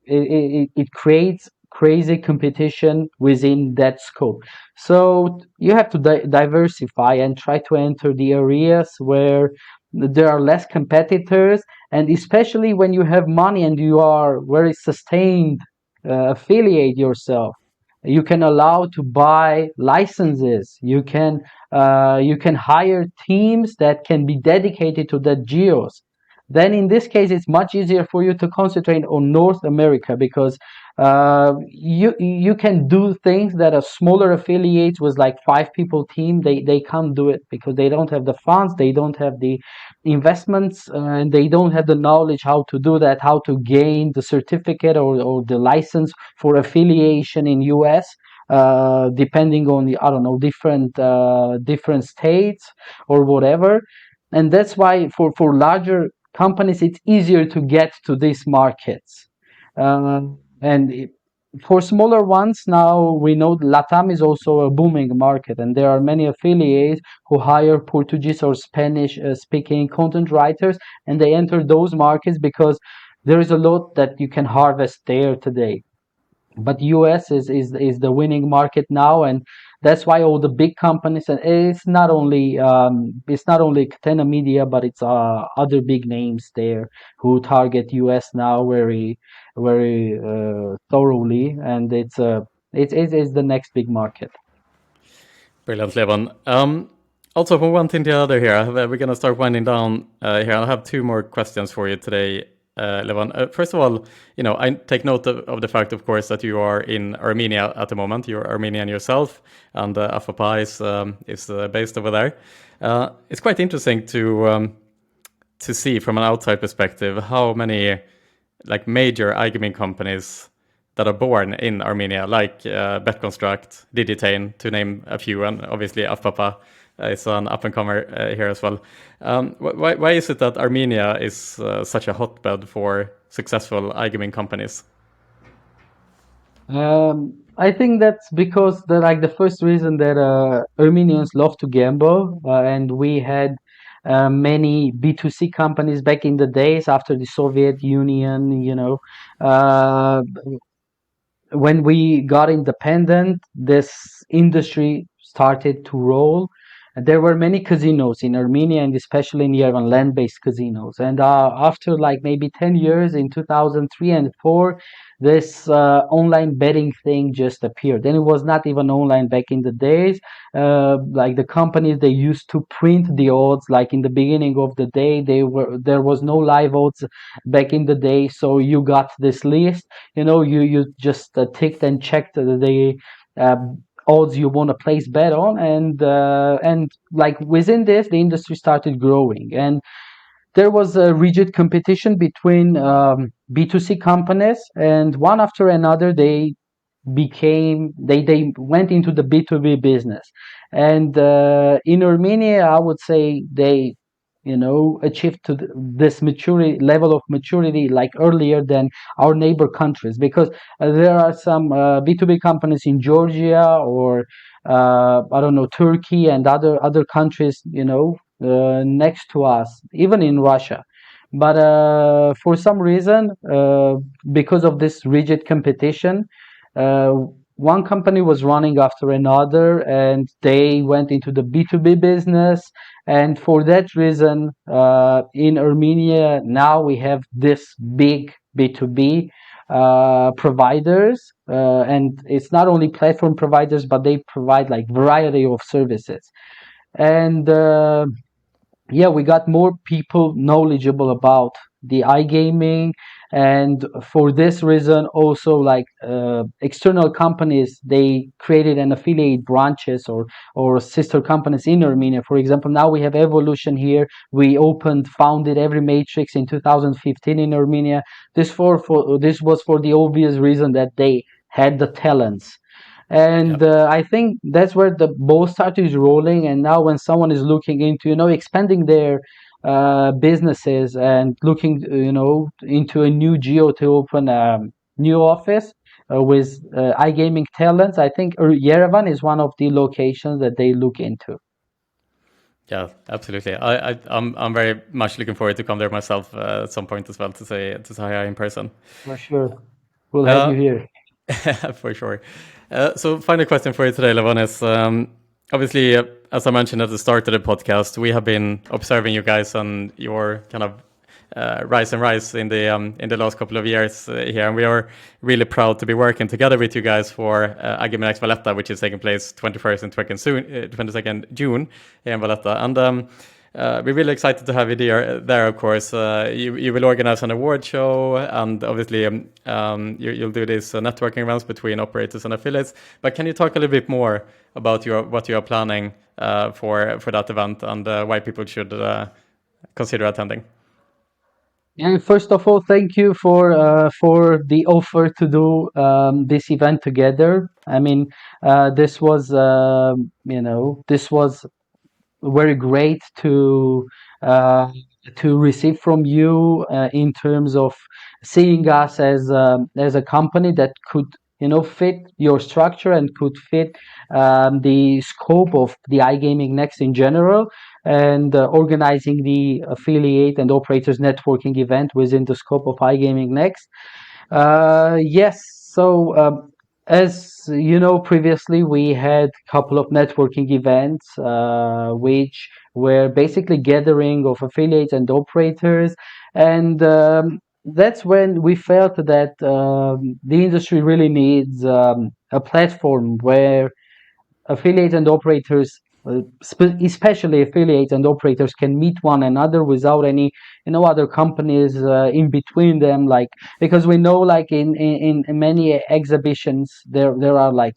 it creates crazy competition within that scope. So you have to diversify and try to enter the areas where there are less competitors, and especially when you have money and you are very sustained affiliate yourself, you can allow to buy licenses. You can hire teams that can be dedicated to the geos. Then in this case, it's much easier for you to concentrate on North America, because you can do things that a smaller affiliates with like 5 people team, they can't do it, because they don't have the funds, they don't have the investments, and they don't have the knowledge how to do that, how to gain the certificate or the license for affiliation in US, depending on the, I don't know, different states or whatever. And that's why for larger companies it's easier to get to these markets. And For smaller ones, now we know Latam is also a booming market, and there are many affiliates who hire Portuguese or Spanish speaking content writers, and they enter those markets because there is a lot that you can harvest there today. But US is the winning market now, and that's why all the big companies, and it's not only Catena Media, but it's other big names there who target US now very thoroughly, and it's the next big market. Brilliant, Levon. Also, from one thing to the other here, we're going to start winding down here. I have two more questions for you today, Levon. First of all, I take note of the fact, of course, that you are in Armenia at the moment. You're Armenian yourself, and AffPapa is based over there. It's quite interesting to see from an outside perspective how many major iGaming companies that are born in Armenia, like BetConstruct, Digitain, to name a few, and obviously AffPapa is an up-and-comer here as well. Why is it that Armenia is such a hotbed for successful iGaming companies? I think that's because the first reason that Armenians love to gamble, and we had many B2C companies back in the days after the Soviet Union, when we got independent, this industry started to roll. And there were many casinos in Armenia, and especially in Yerevan, land-based casinos. And after maybe 10 years, in 2003 and 4, this online betting thing just appeared. And it was not even online back in the days. The companies, they used to print the odds. Like in the beginning of the day, there was no live odds back in the day. So you got this list, you just ticked and checked the uh, odds you want to place bet on, and within this the industry started growing, and there was a rigid competition between B2C companies, and one after another they went into the B2B business. And in Armenia, I would say they achieved to this maturity level of maturity earlier than our neighbor countries, because there are some B2B companies in Georgia, or I don't know, Turkey and other countries, next to us, even in Russia. But for some reason, because of this rigid competition, uh, one company was running after another, and they went into the B2B business. And for that reason, in Armenia, now we have this big B2B providers, and it's not only platform providers, but they provide variety of services. And yeah, we got more people knowledgeable about the iGaming, and for this reason also, external companies, they created an affiliate branches or sister companies in Armenia. For example, now we have Evolution here. We founded Every Matrix in 2015 in Armenia. This was for the obvious reason that they had the talents. And I think that's where the ball started rolling. And now when someone is looking into expanding their businesses and looking into a new geo to open a new office with iGaming talents, I think Yerevan is one of the locations that they look into. Yeah, absolutely. I'm very much looking forward to come there myself at some point as well to say hi in person. For sure, we'll have you here. For sure. So final question for you today, Levon, is obviously, as I mentioned at the start of the podcast, we have been observing you guys and your kind of rise in the last couple of years here, and we are really proud to be working together with you guys for iGaming X Valletta, which is taking place 21st and 22nd June here in Valletta. And we're really excited to have you there, of course. You will organize an award show, and obviously you'll do these networking events between operators and affiliates. But can you talk a little bit more about what you are planning for that event, and why people should consider attending? And first of all, thank you for the offer to do this event together. I mean, this was this was very great uh, to receive from you in terms of seeing us as a company that could fit your structure and could fit the scope of the iGaming Next in general, and organizing the affiliate and operators networking event within the scope of iGaming Next. Yes, so as you know, previously we had a couple of networking events, which were basically gathering of affiliates and operators, and that's when we felt that the industry really needs a platform where affiliates and operators, especially affiliates and operators, can meet one another without any other companies in between them, like, because we know, like, in many exhibitions there are like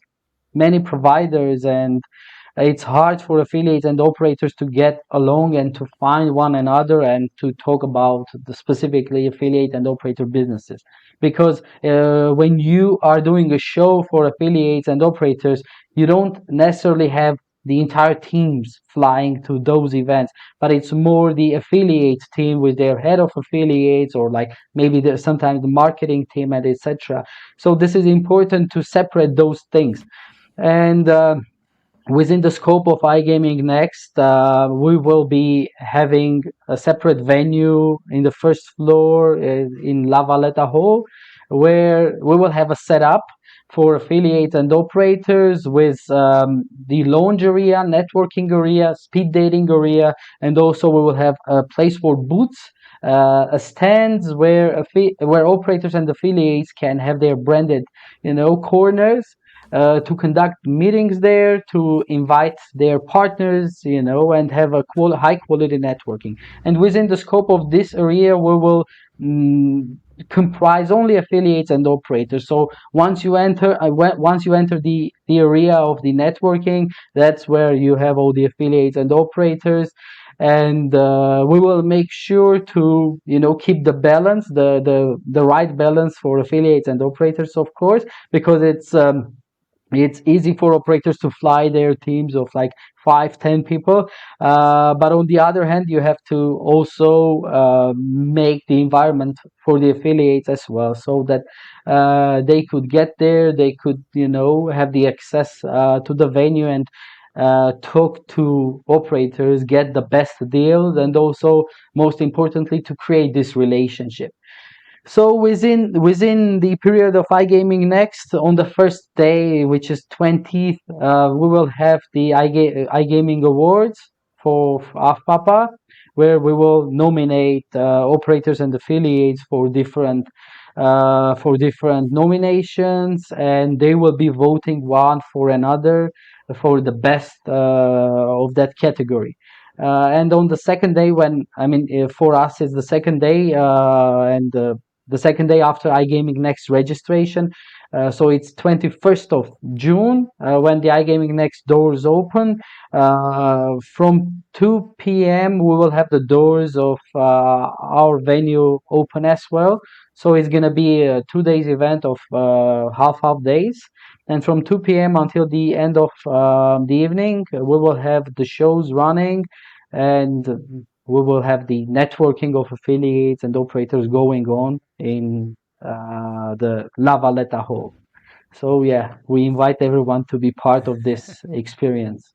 many providers, and it's hard for affiliates and operators to get along and to find one another and to talk about the specifically affiliate and operator businesses. Because when you are doing a show for affiliates and operators, you don't necessarily have the entire teams flying to those events, but it's more the affiliate team with their head of affiliates, or like maybe there's sometimes the marketing team and etc. So this is important to separate those things. And within the scope of iGaming Next, we will be having a separate venue in the first floor in La Valletta Hall, where we will have a setup for affiliates and operators with the lounge area, networking area, speed dating area, and also we will have a place for booths, a stands where operators and affiliates can have their branded, corners, to conduct meetings there, to invite their partners, and have a high quality networking. And within the scope of this area, we will mm, comprise only affiliates and operators. So once you enter the area of the networking, that's where you have all the affiliates and operators. And we will make sure to keep the balance, the right balance for affiliates and operators, of course, because it's easy for operators to fly their teams of like 5-10 people, but on the other hand, you have to also make the environment for the affiliates as well, so that they could get there, they could have the access to the venue, and talk to operators, get the best deals, and also most importantly to create this relationship. So within the period of iGaming Next, on the first day, which is 20th, we will have the iGaming Awards for AffPapa, where we will nominate operators and affiliates for different nominations, and they will be voting one for another for the best of that category. And on the second day, for us, it's the second day, and the second day after iGaming Next registration. So it's 21st of June when the iGaming Next doors open. From 2 p.m. we will have the doors of our venue open as well. So it's gonna be a 2 days event of half days. And from 2 p.m. until the end of the evening, we will have the shows running, and we will have the networking of affiliates and operators going on in the La Valletta Hall. So yeah, we invite everyone to be part of this experience.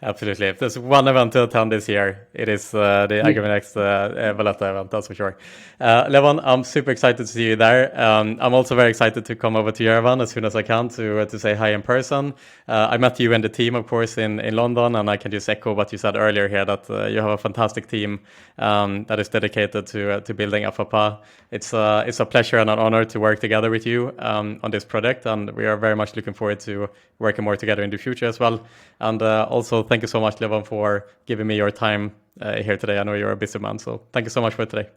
Absolutely. If there's one event to attend this year, it is the Ye- iGaming Valletta event, that's for sure. Levon, I'm super excited to see you there. I'm also very excited to come over to Yerevan as soon as I can to say hi in person. I met you and the team, of course, in London, and I can just echo what you said earlier here, that you have a fantastic team that is dedicated to building AffPapa. It's a pleasure and an honor to work together with you on this project, and we are very much looking forward to working more together in the future as well. And also, thank you so much, Levon, for giving me your time here today. I know you're a busy man, so thank you so much for today.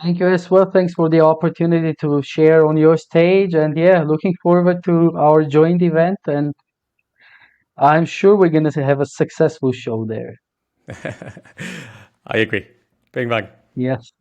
Thank you as well. Thanks for the opportunity to share on your stage. And yeah, looking forward to our joint event. And I'm sure we're going to have a successful show there. I agree. Bing bang. Yes.